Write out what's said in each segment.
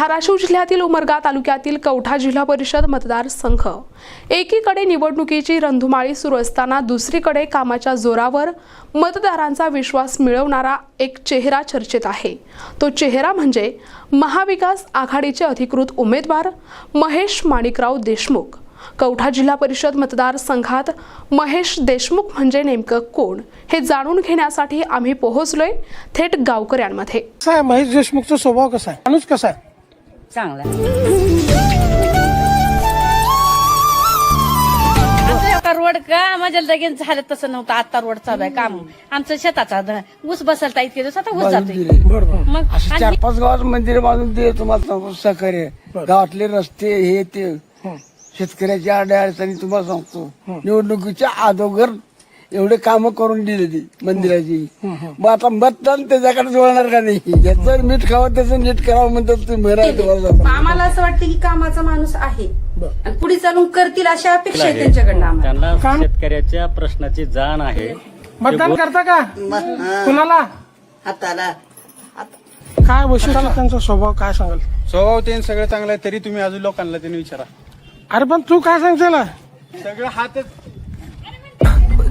धाराशिव जिल्ह्यातील उमरगा तालुक्यातील कवठा जिल्हा परिषद मतदारसंघ एकीकडे निवडणुकीची रणधुमाळी सुरू असताना दुसरीकडे कामाच्या जोरावर मतदारांचा विश्वास मिळवणारा एक चेहरा चर्चेत आहे। तो चेहरा म्हणजे महाविकास आघाडीचे अधिकृत उमेदवार महेश माणिकराव देशमुख। कवठा जिल्हा परिषद मतदारसंघात महेश देशमुख म्हणजे नेमकं कोण हे जाणून घेण्यासाठी आम्ही पोहोचलोय थेट गावकऱ्यांमध्ये। महेश देशमुखचा स्वभाव कसा आहे, माणूस कसा आहे? चांगला रोड का माझ्या लगेच झालं तसं नव्हतं। आता रोड चालू आहे काम आमचं शेताचा ऊस बसलता इतके दिवस आता ऊस जातोय। मग 4-5 गावात मंदिर बांधून दे तुम्हाला सहकार्य, गावातले रस्ते हे ते शेतकऱ्याच्या अडचणी तुम्हाला सांगतो। निवडणुकीच्या अगोदर एवढे काम करून दिले ती मंदिराची। मग आता मतदान त्याच्याकडे जोडणार का नाही? याचं नीट खावं त्याचं नीट करावं म्हणतात तुम्ही। आम्हाला असं वाटतं की कामाचा माणूस आहे आणि पुढे चालून करतील अशा अपेक्षा आहे त्यांच्याकडनं। त्यांना शेतकऱ्याच्या प्रश्नाची जाण आहे। मतदान करता का कुणाला? हाताला काय वैशिष्ट्य त्यांचा स्वभाव काय सांगाल? स्वभाव ते सगळं चांगलं आहे, तरी तुम्ही अजून लोकांना त्यांनी विचारा। अरे पण तू काय सांगशील? सगळं हातच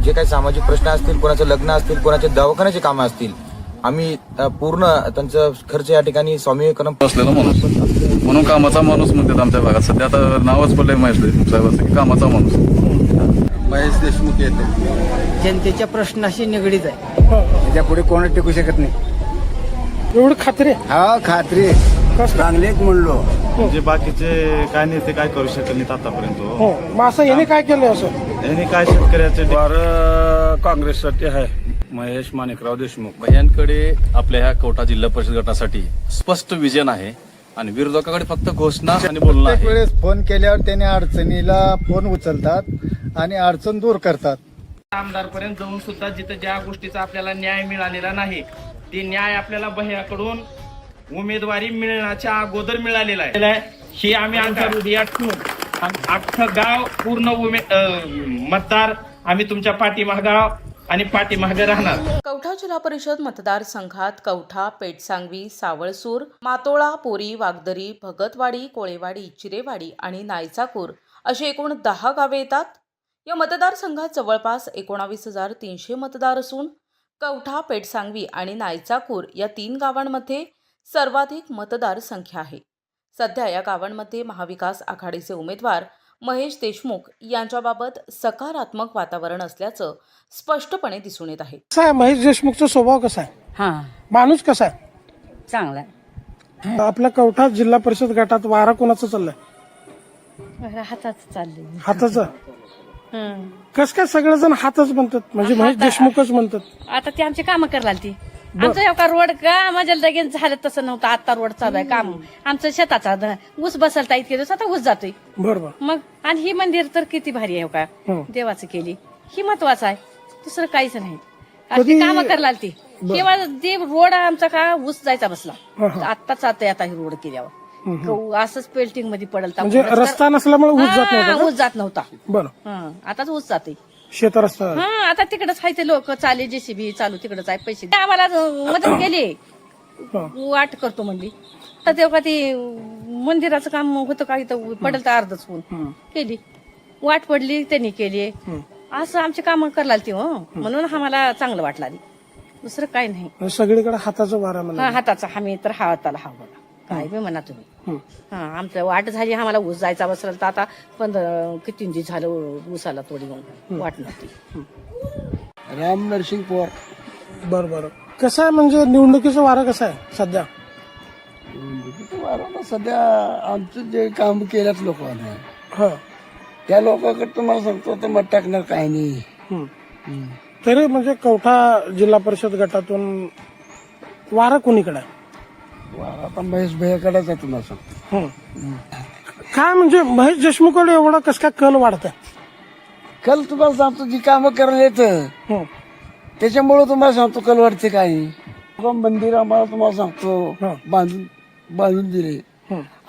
जे काही सामाजिक प्रश्न असतील, कोणाचं लग्न असतील, कोणाचे दवाखान्याचे कामं असतील, आम्ही पूर्ण त्यांचा खर्च या ठिकाणी स्वामी असलेला माणूस म्हणून कामाचा माणूस म्हणतात आमच्या भागात। सध्या आता नावच पडलंय महेश देशमुख साहेबांचं, कामाचा माणूस महेश देशमुख येते। जनतेच्या प्रश्नाशी निगडीत आहे, त्याच्या पुढे कोणा टिकू शकत नाही। एवढं खात्री आहे? हा खात्री चांगले म्हणलो म्हणजे बाकीचे काय नाही ते काय करू शकत नाहीत आतापर्यंत। हो, मग असं याने काय केलं? असं यांनी काय शेतकऱ्याचे काँग्रेससाठी आहे महेश माणिकराव देशमुख यांकडे आपल्या ह्या कवठा जिल्हा परिषद गटासाठी स्पष्ट विजन आहे आणि विरोधकाकडे फक्त घोषणा आणि बोलणं आहे। वेळेस फोन केल्यावर त्याने अडचणीला फोन उचलतात आणि अडचण दूर करतात। आमदारपर्यंत जाऊन सुद्धा जिथं ज्या गोष्टीचा आपल्याला न्याय मिळालेला नाही ते न्याय आपल्याला भैयाकडून उमेदवारी मिळण्याच्या अगोदर मिळालेला आहे। हे आम्ही आमच्या हृदयात ठेवून अख्खं गाव पूर्ण मतदार आम्ही तुमच्या पाठीमागे आणि पाठीमागे राहणार। कवठा जिल्हा परिषद मतदारसंघात कवठा, पेठसांगवी, सावळसूर, मातोळा, पोरी, वागदरी, भगतवाडी, कोळेवाडी, चिरेवाडी आणि नायचाकूर अशी एकूण 10 गावे येतात। या मतदारसंघात जवळपास 19,300 मतदार असून कवठा, पेठसांगवी आणि नायचाकूर या 3 गावांमध्ये सर्वाधिक मतदार संख्या आहे। सध्या या गावांमध्ये महाविकास आघाडीचे उमेदवार महेश देशमुख यांच्याबाबत सकारात्मक वातावरण असल्याचं स्पष्टपणे दिसून येत आहे। महेश देशमुखचा स्वभाव कसा आहे, हा माणूस कसा आहे? चांगला आपल्या कवठा जिल्हा परिषद गटात वारा कोणाचं चाललंय? हाताच चालले हाताचं। कस काय सगळेजण हातच म्हणतात, म्हणजे महेश देशमुखच म्हणतात? आता ते आमची कामं करायला ती आमचं एवढा रोड का माझ्या लगेच झालं तसं नव्हतं। आता रोड चालू आहे काम आमचं शेताचा ऊस बसलता इतके दिवस आता ऊस जातोय। बरोबर। मग आणि ही मंदिर तर किती भारी आहे का देवाचं केली, ही महत्वाचं आहे, दुसरं काहीच नाही। अशी कामं करायला ती किंवा जे रोड आमचा का ऊस जायचा बसला आत्ताच जातोय। आता ही रोड केल्यावर असंच पेल्टिंग मध्ये पडलता, म्हणजे रस्ता नसल्यामुळे ऊस जात नव्हता? ऊस जात नव्हता। बरं, आताच ऊस जाते शेत रस्ता। आता तिकडच आहे ते लोक चाले जेसीबी चालू तिकडच आहे, पैसे आम्हाला मदत केली, वाट करतो म्हणली। आता तेव्हा ती मंदिराचं काम होतं का इथं पडेल तर अर्धच होऊन केली, वाट पडली त्यांनी केली, असं आमची कामं करायला ती म्हणून आम्हाला चांगलं वाटलं, दुसरं काही नाही। सगळीकडे हाताचा वारा म्हणा, हाताचा हमी तर हाताला हा बोला काय बी म्हणा तुम्ही। आमचं वाट झाली, आम्हाला ऊस जायचा बसला तर आता 15 किती दिवस झालं ऊसाला थोडी वाट नव्हती। राम नरसिंग पवार। बरं, कसं आहे म्हणजे निवडणुकीचा वारा कसा आहे सध्या? निवडणुकीचं सध्या आमचं जे काम केल्यात लोकांना त्या लोकांकडे तुम्हाला सांगतो तर मत टाकणार काही नाही। तरी म्हणजे कवठा जिल्हा परिषद गटातून वारा कोणीकडे आहे? आता महेश भैयाकडेच आहे तुम्हाला सांगतो। काय म्हणजे महेश देशमुखकडे एवढा कस काय कल वाढत आहे? कल तुम्हाला सांगतो जी कामं करायला येतं त्याच्यामुळे तुम्हाला सांगतो कल वाढते काही। मंदिर आम्हाला तुम्हाला सांगतो बांधून दिले,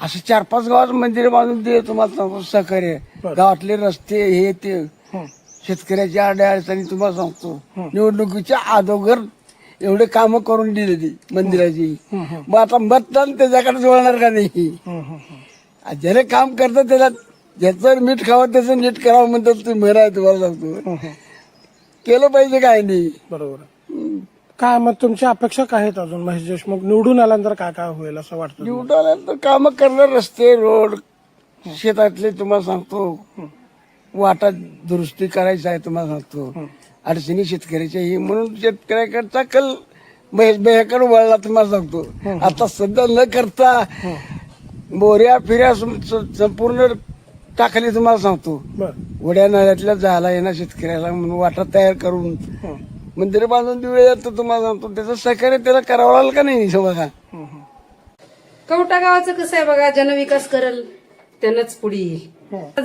असे 4-5 गावात मंदिर बांधून दिले तुम्हाला सांगतो सहकार्य, गावातले रस्ते हे ते शेतकऱ्याच्या अडचणी तुम्हाला सांगतो। निवडणुकीच्या अगोदर एवढे कामं करून दिली ती मंदिराची. मग आता मतदान त्याच्याकडे वळणार का नाही? ज्याने काम करतं त्याला ज्याचं मीठ खावं त्याचं नीट करावं म्हणतात. तुम्ही म्हणाय तुम्हाला सांगतो केलं पाहिजे काय नाही. बरोबर. काय मग तुमच्या अपेक्षा काय आहेत अजून? महेश देशमुख निवडून आल्यानंतर काय काय होईल असं वाटतं? निवडून आल्यानंतर कामं करणार, रस्ते रोड शेतातले तुम्हाला सांगतो, वाटा दुरुस्ती करायची आहे तुम्हाला सांगतो, अडचणी शेतकऱ्याच्या ही म्हणून शेतकऱ्याकडचा कल महेश भैयाकडे वळला तुम्हाला सांगतो. आता सध्या न करता बोऱ्या फिऱ्या संपूर्ण टाकली तुम्हाला सांगतो. वड्या नळ्यातल्या जायला येणार शेतकऱ्याला म्हणून वाटा तयार करून मंदिर बांधून देऊया. तर तुम्हाला सांगतो त्याचं सहकार्य त्याला करावं लागलं का नाही बघा. कवठा गावाचं कसं आहे बघा, जनविकास करल त्यानंच पुढे येईल.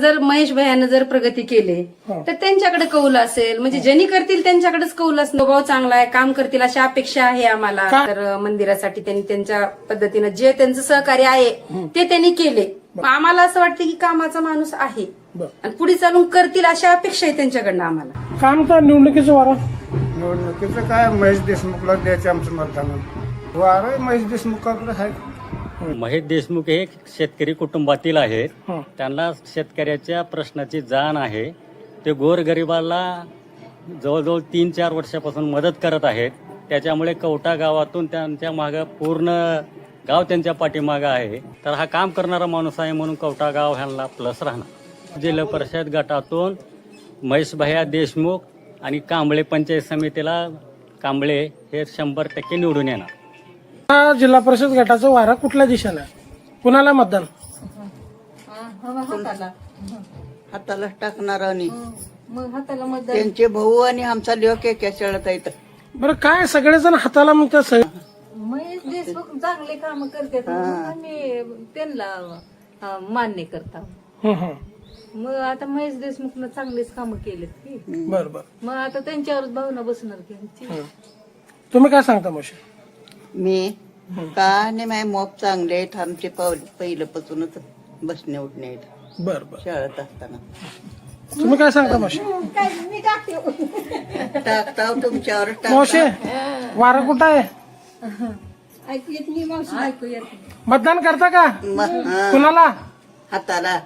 जर महेश भैयानं जर प्रगती केली तर त्यांच्याकडे कौल असेल, म्हणजे ज्यांनी करतील त्यांच्याकडेच कौल असेल. स्वभाव चांगला आहे, काम करतील अशी अपेक्षा आहे आम्हाला. तर मंदिरासाठी त्यांनी त्यांच्या पद्धतीनं जे त्यांचं सहकार्य आहे ते त्यांनी केले. आम्हाला असं वाटतं की कामाचा माणूस आहे आणि पुढे चालून करतील अशी अपेक्षा आहे त्यांच्याकडनं आम्हाला. काम तर निवडणुकीचं वारं निवडणुकीचं काय महेश देशमुखला द्यायचं आमचं मतदान. वारं महेश देशमुखाकडे आहे. महेश देशमुख हे शेतकरी कुटुंबातील आहेत. त्यांना शेतकऱ्याच्या प्रश्नाची जाण आहे. ते गोरगरिबाला जवळजवळ 3-4 वर्षापासून मदत करत आहेत. त्याच्यामुळे कवठा गावातून त्यांच्या मागं पूर्ण गाव त्यांच्या पाठीमागं आहे. तर हा काम करणारा माणूस आहे म्हणून कवठा गाव ह्यांना प्लस राहणार. जिल्हा परिषद गटातून महेश भैया देशमुख आणि कांबळे पंचायत समितीला कांबळे हे 100% निवडून येणार. जिल्हा परिषद गटाचं वारं कुठल्या दिशेनं आहे? कुणाला मतदान? हाताला टाकणार आणि त्यांचे भाऊ आणि आमचा लेक एका शाळेत आहेत. बरं काय सगळेजण हाताला म्हणतात महेश देशमुख चांगले काम करतात म्हणून आम्ही त्यांना मान्य करतो. मग आता महेश देशमुखनं चांगलेच कामं केलेत की. बरं बरं. मग आता त्यांच्यावरच भावना बसणार की. तुम्ही काय सांगता मावशी? मी का नाही माझे मॉप चांगले आहेत. आमचे पहिल्यापासूनच बसणे उठणे आहेत बरं बरं. शाळेत असताना. तुम्ही काय सांगता मावशी? टाकता तुमच्यावर मावशी वारं कुठं आहे? मतदान करता का? कुणाला? हाताला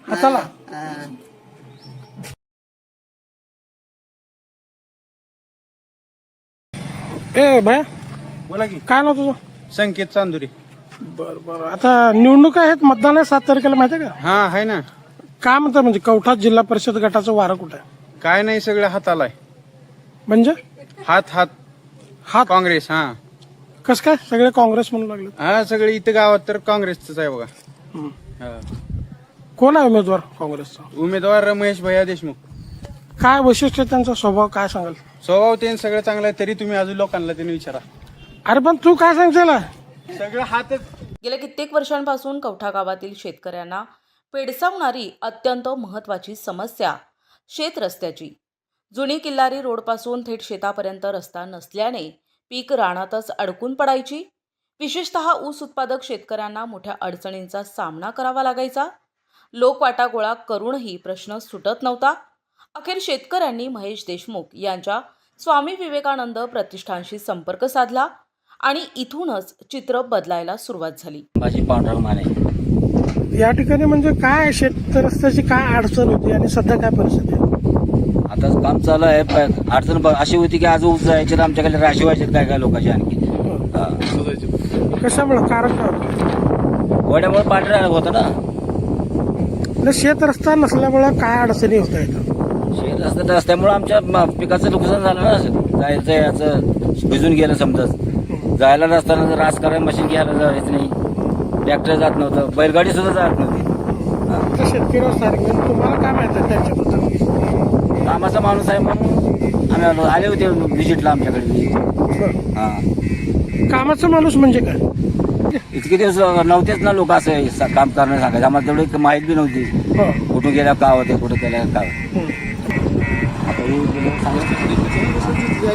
हाताला. ए भया बोला की. काय नाव तुझं? संकेत चांदुरी. बरं बरं. आता निवडणूक आहेत, मतदान आहे 7 तारखेला, माहिती आहे का? हा आहे ना. काय म्हणतात म्हणजे कवठा जिल्हा परिषद गटाचं वारं कुठं आहे? काय नाही सगळं हाताला आहे. म्हणजे हात हात हात काँग्रेस. हा कसं काय सगळे काँग्रेस म्हणू लागले? हा सगळे इथं गावात तर काँग्रेसच आहे बघा. हा. कोण आहे उमेदवार काँग्रेसचा? उमेदवार महेश भैया देशमुख. काय वैशिष्ट्य त्यांचा स्वभाव काय सांगाल? स्वभाव ते सगळं चांगलं आहे. तरी तुम्ही अजून लोकांना त्यांनी विचारा. अरे पण तू काय सांगतेला? सगळं हातच. गेल्या कित्येक वर्षांपासून कवठा गावातील शेतकऱ्यांना पेडसावणारी अत्यंत महत्त्वाची समस्या शेत रस्त्याची. जुनी किल्लारी रोडपासून थेट शेतापर्यंत रस्ता नसल्याने पीक रानातच अडकून पडायची. विशेषतः ऊस उत्पादक शेतकऱ्यांना मोठ्या अडचणींचा सामना करावा लागायचा. लोकवाटा गोळा करूनही प्रश्न सुटत नव्हता. अखेर शेतकऱ्यांनी महेश देशमुख यांच्या स्वामी विवेकानंद प्रतिष्ठानशी संपर्क साधला आणि इथूनच चित्र बदलायला सुरुवात झाली. माझी पांढरा माने. या ठिकाणी म्हणजे काय शेत रस्त्याची काय अडचण होती आणि सध्या काय परिस्थिती आहे? आता काम चालू आहे. अडचण अशी होती की आज ऊस जायचे आमच्याकडे राशी व्हायचे काय काय लोकांची आणखी. कशामुळे? कारण काय होतं? वड्यामुळे पांढरा होतं ना. शेत रस्ता नसल्यामुळे काय अडचणी होत आहेत? शेत रस्ता रस्त्यामुळे आमच्या पिकाचं नुकसान झालं ना. जायचं याचं भिजून गेलं समजा. जायला नसताना रास करायला मशीन घ्यायला जायचं नाही. ट्रॅक्टर जात नव्हतं, बैलगाडी सुद्धा जात नव्हती. शेतकरी तुम्हाला काय माहिती त्यांच्याबद्दल? कामाचा माणूस आहे म्हणून आम्ही आले होते व्हिजिटला आमच्याकडे. हा. कामाचा माणूस म्हणजे काय? इतके दिवस नव्हतेच ना लोक असं काम करणं सांगायचं. आम्हाला तेवढी माहिती बी नव्हती कुठून गेल्या काय होते कुठं केल्या काय.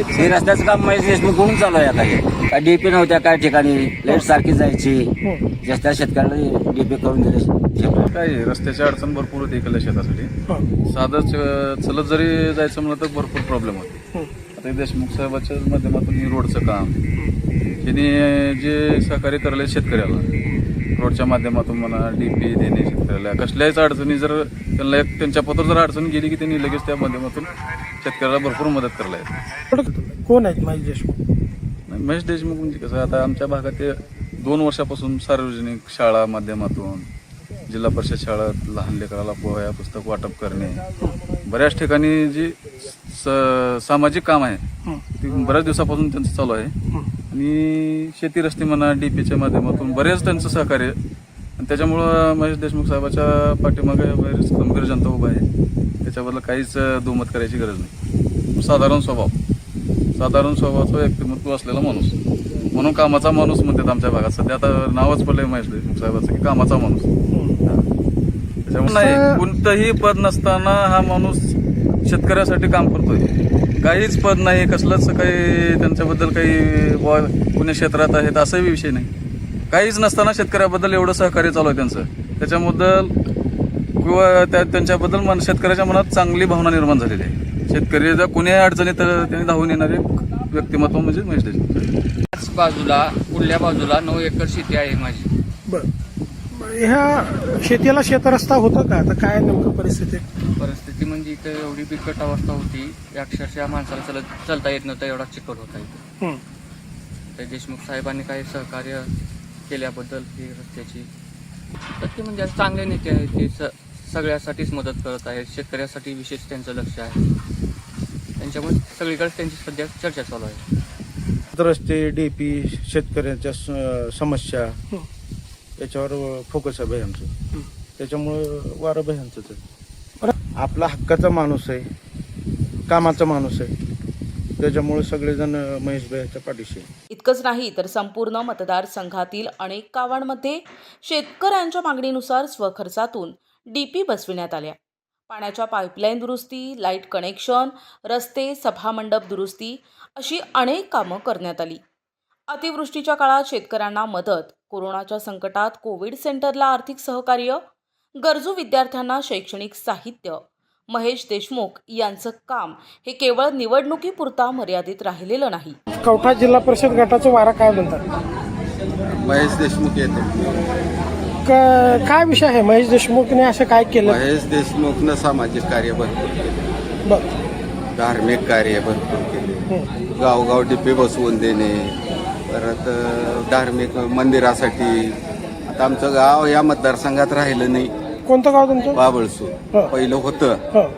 हे रस्त्याचं काम महेश देशमुख म्हणून चालू आहे. आता हे काय डीपी नव्हत्या काय ठिकाणी लाईट सारखी जायची. जास्त शेतकऱ्याला डीपी करून दिले. काय रस्त्याची अडचण भरपूर होती इकडल्या शेतासाठी. साधं चलत जरी जायचं म्हणलं तर भरपूर प्रॉब्लेम होते. आता देशमुख साहेबाच्या माध्यमातून हे रोडचं काम त्यांनी जे सहकार्य करायला शेतकऱ्याला रोडच्या माध्यमातून म्हणा डीपी देणे शेतकऱ्याला कसल्याच अडचणी जर त्यांना एक त्यांच्या पत्र जर अडचण गेली की त्यांनी लगेच त्या माध्यमातून शेतकऱ्याला भरपूर मदत करायला येते. कोण आहेत महेश देशमुख? महेश देशमुख म्हणजे कसं आता आमच्या भागात ते 2 वर्षापासून सार्वजनिक शाळा माध्यमातून जिल्हा परिषद शाळेत लहान लेकराला पोह्या पुस्तक वाटप करणे बऱ्याच ठिकाणी जी सामाजिक काम आहे ते बऱ्याच दिवसापासून त्यांचं चालू आहे. आणि शेती रस्ते म्हणा डीपीच्या माध्यमातून बरेच त्यांचं सहकार्य आणि त्याच्यामुळं महेश देशमुख साहेबाच्या पाठीमागे बरेच गंभीर जनता उभा आहे. त्याच्याबद्दल काहीच दुमत करायची गरज नाही. साधारण स्वभावाचं व्यक्तिमत्व असलेला माणूस म्हणून कामाचा माणूस म्हणतात आमच्या भागात. सध्या आता नावच पडलंय महेश देशमुख साहेबाचं की कामाचा माणूस. त्याच्यामुळे नाही कोणतंही पद नसताना हा माणूस शेतकऱ्यासाठी काम करतोय. काहीच पद नाही कसलंच काही त्यांच्याबद्दल काही पुणे क्षेत्रात आहेत असाही विषय नाही. काहीच नसताना शेतकऱ्याबद्दल एवढं सहकार्य चालू आहे त्यांचं. त्याच्याबद्दल किंवा त्यांच्याबद्दल शेतकऱ्याच्या मनात चांगली भावना निर्माण झालेली आहे. शेतकरी जर कोणीही अडचणीत त्यांनी धावून येणारे व्यक्तिमत्व म्हणजे महेश देशमुख. पुढल्या बाजूला 9 एकर शेती आहे माझी. बरं, ह्या शेतीला शेतरस्ता होतं का? आता काय नेमकं परिस्थिती म्हणजे इथं एवढी बिकट अवस्था होती अक्षरशः माणसाला चालता येत नव्हतं एवढा चिखल होता इथं. तर देशमुख साहेबांनी काही सहकार्य केल्याबद्दल ही रस्त्याची तर ते म्हणजे चांगले नेते आहेत. ते सगळ्यासाठीच मदत करत आहेत. शेतकऱ्यासाठी विशेष त्यांचं लक्ष आहे. त्यांच्यामुळे सगळीकडे त्यांची सध्या चर्चा चालू आहे. रस्ते डीपी शेतकऱ्यांच्या समस्या याच्यावर फोकस आहे आमचं. त्याच्यामुळं वारं भयांचंच आहे. आपला हक्काचा माणूस आहे, कामाचा माणूस आहे. त्याच्यामुळे सगळेजण महेश भाईच्या पाठीशी आहे. इतकंच नाही तर संपूर्ण मतदारसंघातील अनेक गावांमध्ये शेतकऱ्यांच्या मागणीनुसार स्वखर्चातून डीपी बसविण्यात आल्या. पाण्याच्या पाईपलाईन दुरुस्ती, लाईट कनेक्शन, रस्ते, सभामंडप दुरुस्ती अशी अनेक कामं करण्यात आली. अतिवृष्टीच्या काळात शेतकऱ्यांना मदत, कोरोनाच्या संकटात कोविड सेंटरला आर्थिक सहकार्य, गरजू विद्यार्थ्यांना शैक्षणिक साहित्य. महेश देशमुख यांचं काम हे केवळ निवडणुकीपुरता मर्यादित राहिलेलं नाही. कवठा जिल्हा परिषद गटाचं वारा काय म्हणतात? महेश देशमुख येतो. काय विषय आहे? महेश देशमुखने असं काय केलं? महेश देशमुखनं सामाजिक कार्य भरपूर केले, बरं, धार्मिक कार्य भरपूर केले, गावगाव डिपे बसवून देणे, परत धार्मिक मंदिरासाठी. आता आमचं गाव या मतदारसंघात राहिलं नाही. कोणतं गाव तुमचं? बाबळसूर पहिलं होतं हं,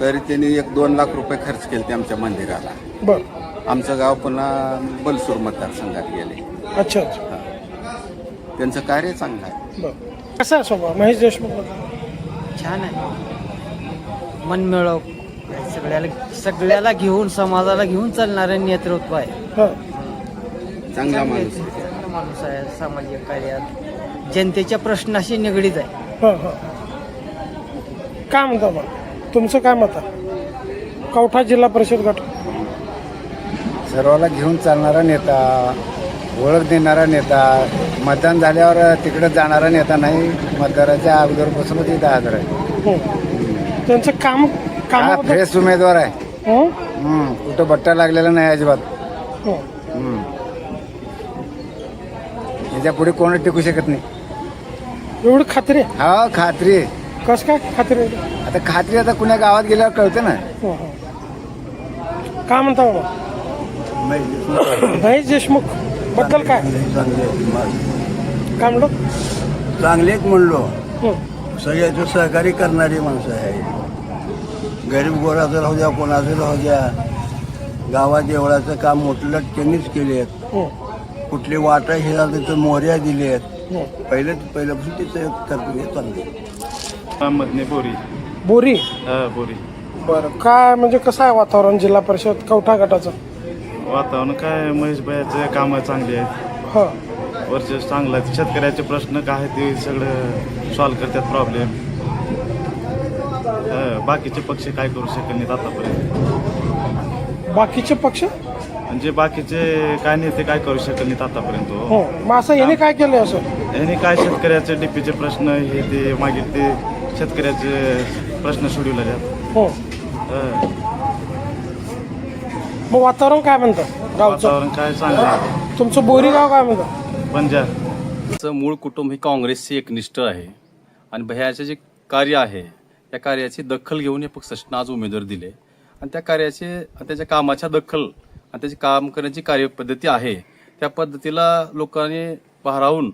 तरी त्यांनी 1-2 लाख रुपये खर्च केले ते आमच्या मंदिराला. बरं, आमचं गाव पुन्हा बलसूर मतदारसंघात गेले. अच्छा अच्छा, त्यांचं कार्य चांगलं आहे. बरं. कसा आहे स्वभाव महेश देशमुख? छान आहे. मनमिळव सगळ्याला घेऊन समाजाला घेऊन चालणारं नेतृत्व आहे. हं, चांगला माणूस माणूस आहे. सामाजिक कार्यात जनतेच्या प्रश्नाशी निगडीत आहे. हं, हं. काय म्हणता बा? तुमचं काय मत आहे? कवठा जिल्हा परिषद गट सर्वाला घेऊन चालणारा नेता, ओळख देणारा नेता, मतदान झाल्यावर तिकडे जाणारा नेता नाही. मतदाराच्या अगोदरपासूनच इथं हजर आहे. त्यांचं काम फ्रेश उमेदवार आहे. कुठं बट्टा लागलेला नाही अजिबात. याच्या पुढे कोणच टिकू शकत नाही. एवढी खात्री? हा, खात्री. कसं काय खात्री? आता खात्री आता कुण्या गावात गेल्यावर कळते ना. काय म्हणता बाबा? महेश देशमुख बद्दल काय म्हणलो? चांगलेच म्हणलो. सगळ्याचं सहकार्य करणारी माणसं आहे. गरीब गोराचं राहू द्या, कोणाचं राहू द्या, गावात देवळाचं काम मोठं त्यांनीच केले आहेत. कुठली वाटा हे झालं तर मोहऱ्या दिली आहेत. पहिल्यापासून तिचं कर्तव्य चालले. मधने बोरी बोरी. बोरी. बरं, काय म्हणजे कसं आहे वातावरण जिल्हा परिषद कवठा गटाचं? वातावरण काय महेश भाईचे कामं चांगली आहेत. हं, वर्चस्व चांगलं आहे. शेतकऱ्याचे प्रश्न काय ते सगळं सॉल्व्ह करतात प्रॉब्लेम. बाकीचे पक्ष काय करू शकत नाहीत आतापर्यंत. बाकीचे पक्ष म्हणजे बाकीचे काय नेते काय करू शकत नाहीत आतापर्यंत. हो, मग असं याने काय केलं असं? यांनी काय शेतकऱ्याचे डीपीचे प्रश्न हे ते मागील ते शेतकऱ्याचे प्रश्न सोडवले आहेत. हो, मग वातावरण काय म्हणतं गावचं? वातावरण काय चांगलं आहे. तुमचं बोरी गाव काय म्हणतं? बंजा त्यांचं मूळ कुटुंब हे काँग्रेसचे एकनिष्ठ आहे आणि भैयाचे जे कार्य आहे त्या कार्याची दखल घेऊन हे पक्षाने आज उमेदवार दिले आणि त्या कार्याचे त्याच्या कामाच्या दखल आणि त्याची काम करण्याची कार्यपद्धती आहे त्या पद्धतीला लोकांनी भारावून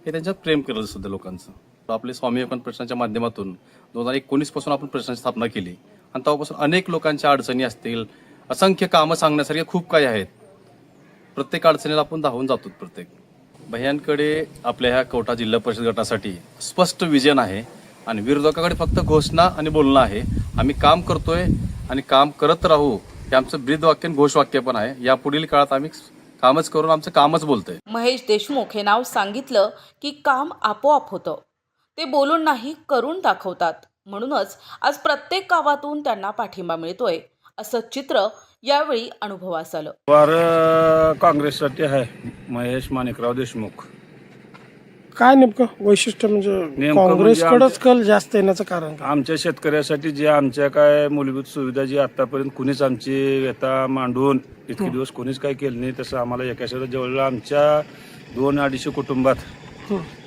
हे त्यांच्यात प्रेम केलं सुद्धा लोकांचं. आपले स्वामी विवेकानंद प्रश्नाच्या माध्यमातून 2019 पासून आपण प्रश्नाची स्थापना केली आणि तेव्हापासून अनेक लोकांच्या अडचणी असतील, असंख्य कामं सांगण्यासारखे खूप काही आहेत. प्रत्येक अडचणीला आपण धावून जातो. प्रत्येक भैयांकडे आपल्या ह्या कवठा जिल्हा परिषद गटासाठी स्पष्ट विजन आहे आणि विरोधकाकडे फक्त घोषणा आणि बोलणं आहे. आम्ही काम करतोय आणि काम करत राहू हे आमचं ब्रीदवाक्य आणि घोषवाक्य पण आहे. यापुढील काळात आम्ही कामच करून आमचं कामच बोलतोय. महेश देशमुख हे नाव सांगितलं की काम आपोआप होतं. ते बोलून नाही करून दाखवतात. म्हणूनच आज प्रत्येक गावातून त्यांना पाठिंबा मिळतोय असं चित्र यावेळी अनुभवास आलं. वारं काँग्रेससाठी आहे. महेश माणिकराव देशमुख. काय नेमकं वैशिष्ट्य म्हणजे नेमकं काँग्रेसकडेच कल जास्त येण्याचं कारण काय? आमच्या शेतकऱ्यासाठी जे आमच्या काय मूलभूत सुविधा जी आतापर्यंत कुणीच आमची व्यथा मांडून इतके दिवस कोणीच काय केलं नाही तसं आम्हाला एका शेतात जवळ आमच्या 200-250 कुटुंबात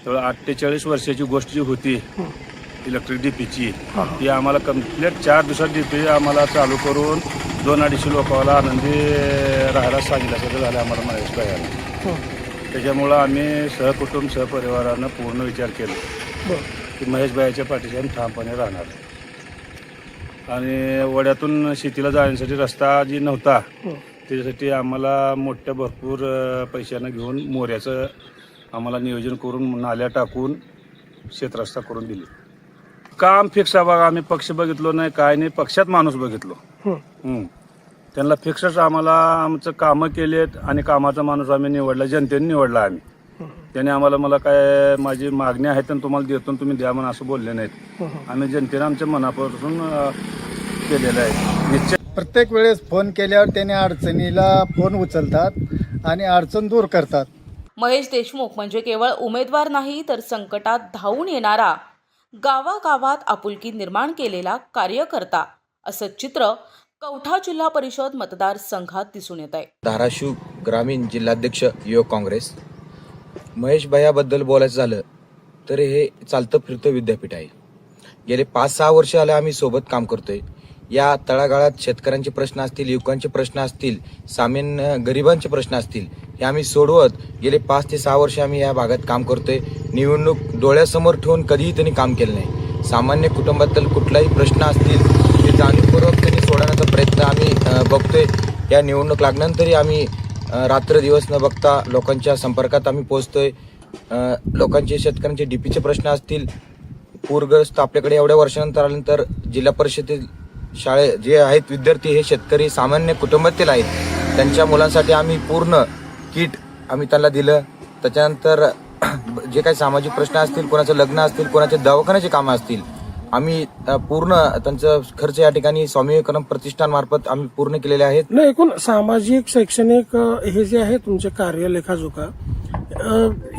जवळ 48 वर्षाची गोष्ट जी होती इलेक्ट्रिक डीपीची ती आम्हाला कम्प्लीट 4 दिवसात डीपी आम्हाला चालू करून 200-250 लोकांना आनंदी राहायला सांगितल्यासारखं झालं आम्हाला महेश भाईला. त्याच्यामुळं आम्ही सहकुटुंब सहपरिवारानं पूर्ण विचार केला की महेश भाईच्या पाठीशी आम्ही ठामपणे राहणार. आणि वड्यातून शेतीला जाण्यासाठी रस्ता जी नव्हता त्याच्यासाठी आम्हाला मोठ्या भरपूर पैशानं घेऊन मोऱ्याचं आम्हाला नियोजन करून नाल्या टाकून शेतरस्ता करून दिली. काम फिक्स आहे बघा. आम्ही पक्ष बघितलो नाही काय नाही, पक्षात माणूस बघितलो. त्यांना फिक्सच आम्हाला आमचं कामं केलेत आणि कामाचा माणूस आम्ही निवडला, जनतेने निवडला आम्ही. त्याने आम्हाला मला काय माझी मागणी आहे तर तुम्हाला देतो तुम्ही द्या म्हणून असं बोलले नाहीत. आम्ही जनतेने आमच्या मनापासून केलेलं आहे. निश्चित प्रत्येक वेळेस फोन केल्यावर त्याने अडचणीला फोन उचलतात आणि अडचण दूर करतात. महेश देशमुख म्हणजे केवळ उमेदवार नाही तर संकटात धावून येणारा, गावागावात आपुलकी निर्माण केलेला कार्यकर्ता असं चित्र कवठा जिल्हा परिषद मतदारसंघात दिसून येत आहे. धाराशिव ग्रामीण जिल्हाध्यक्ष युवक काँग्रेस. महेश भैयाबद्दल बोलायचं झालं तर हे चालतं फिरतं विद्यापीठ आहे. गेले 5-6 वर्ष आले आम्ही सोबत काम करतोय. या तळागाळात शेतकऱ्यांचे प्रश्न असतील, युवकांचे प्रश्न असतील, सामान्य गरिबांचे प्रश्न असतील हे आम्ही सोडवत गेले 5 ते 6 वर्ष आम्ही या भागात काम करतोय. निवडणूक डोळ्यासमोर ठेवून कधीही त्यांनी काम केलं नाही. सामान्य कुटुंबातील कुठलाही प्रश्न असतील ते जाणीवपूर्वक त्यांनी सोडवण्याचा प्रयत्न आम्ही बघतोय. या निवडणूक लागल्यानंतरही आम्ही रात्र दिवस न बघता लोकांच्या संपर्कात आम्ही पोहोचतोय. लोकांचे शेतकऱ्यांचे डीपीचे प्रश्न असतील, पूरग्रस्त आपल्याकडे एवढ्या वर्षानंतर आल्यानंतर जिल्हा परिषदेतील शाळे जे आहेत विद्यार्थी हे शेतकरी सामान्य कुटुंबातील आहेत. त्यांच्या मुलांसाठी आम्ही पूर्ण किट आम्ही त्यांना दिलं. त्याच्यानंतर जे काही सामाजिक प्रश्न असतील, कोणाचं लग्न असतील, कोणाचे दवाखान्याचे कामं असतील, आम्ही पूर्ण त्यांचं खर्च या ठिकाणी स्वामी विवेकानंद प्रतिष्ठानमार्फत आम्ही पूर्ण केलेले आहेत. नाही, एकूण सामाजिक शैक्षणिक हे जे आहे तुमचे कार्य लेखाजोखा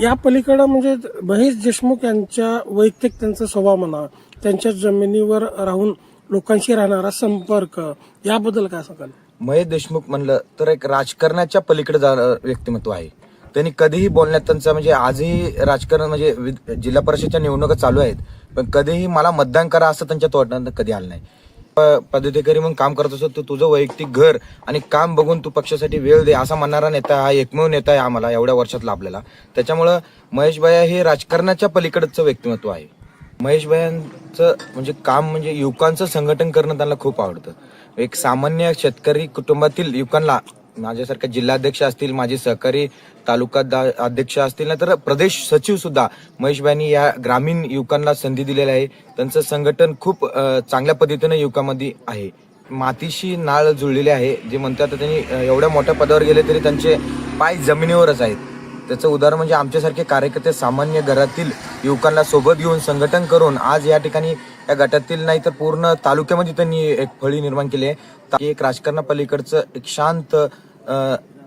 या पलीकडं म्हणजे महेश देशमुख यांच्या वैयक्तिक त्यांचा स्वभाव म्हणा, त्यांच्या जमिनीवर राहून लोकांशी राहणारा संपर्क याबद्दल काय सांगाल? महेश देशमुख म्हणलं तर एक राजकारणाच्या पलीकडे व्यक्तिमत्व आहे. त्यांनी कधीही बोलण्यात त्यांचं म्हणजे आजही राजकारण म्हणजे जिल्हा परिषदच्या निवडणुका चालू आहेत पण कधीही मला मतदान करा असं त्यांच्या तोंडात कधी आलं नाही. पदाधिकारी म्हणून काम करत असतो तू तुझं वैयक्तिक घर आणि काम बघून तू पक्षासाठी वेळ दे असा म्हणणारा नेता हा एकमेव नेता आहे आम्हाला एवढ्या वर्षात लाभलेला. त्याच्यामुळं महेश भैया हे राजकारणाच्या पलीकडचं व्यक्तिमत्व आहे. महेश भैयांचं म्हणजे काम म्हणजे युवकांचं संघटन करणं त्यांना खूप आवडतं. एक सामान्य शेतकरी कुटुंबातील युवकांना माझ्यासारख्या जिल्हाध्यक्ष असतील, माझे सहकारी तालुका अध्यक्ष असतील ना तर प्रदेश सचिव सुद्धा महेशभाईंनी या ग्रामीण युवकांना संधी दिलेली आहे. त्यांचं संघटन खूप चांगल्या पद्धतीने युवकांमध्ये आहे. मातीशी नाळ जुळलेले आहे. जे म्हणतात त्यांनी एवढ्या मोठ्या पदावर गेले तरी त्यांचे पाय जमिनीवरच आहेत. त्याचं उदाहरण म्हणजे आमच्यासारखे कार्यकर्ते सामान्य घरातील युवकांना सोबत घेऊन संघटन करून आज या ठिकाणी या गटातील नाही तर पूर्ण तालुक्यामध्ये त्यांनी एक फळी निर्माण केली आहे. एक राजकारणापलीकडचं एक शांत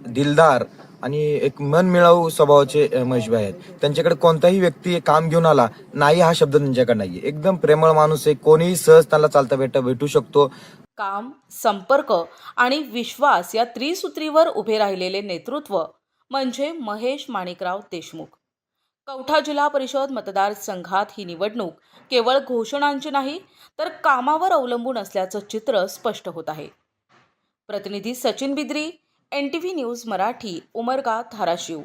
दिलदार आणि एक मनमिळावू स्वभावाचे महेशभाई आहेत. त्यांच्याकडे कोणताही व्यक्ती काम घेऊन आला नाही हा शब्द त्यांच्याकडे नाहीये. एकदम प्रेमळ माणूस आहे. कोणीही सहज त्यांना चालता भेटू शकतो. काम, संपर्क आणि विश्वास या त्रिसूत्रीवर उभे राहिलेले नेतृत्व म्हणजे महेश माणिकराव देशमुख. कवठा जिल्हा परिषद मतदारसंघात ही निवडणूक केवळ घोषणांची नाही तर कामावर अवलंबून असल्याचं चित्र स्पष्ट होत आहे. प्रतिनिधी सचिन बिद्री, NTV न्यूज मराठी, उमरगा, धाराशिव.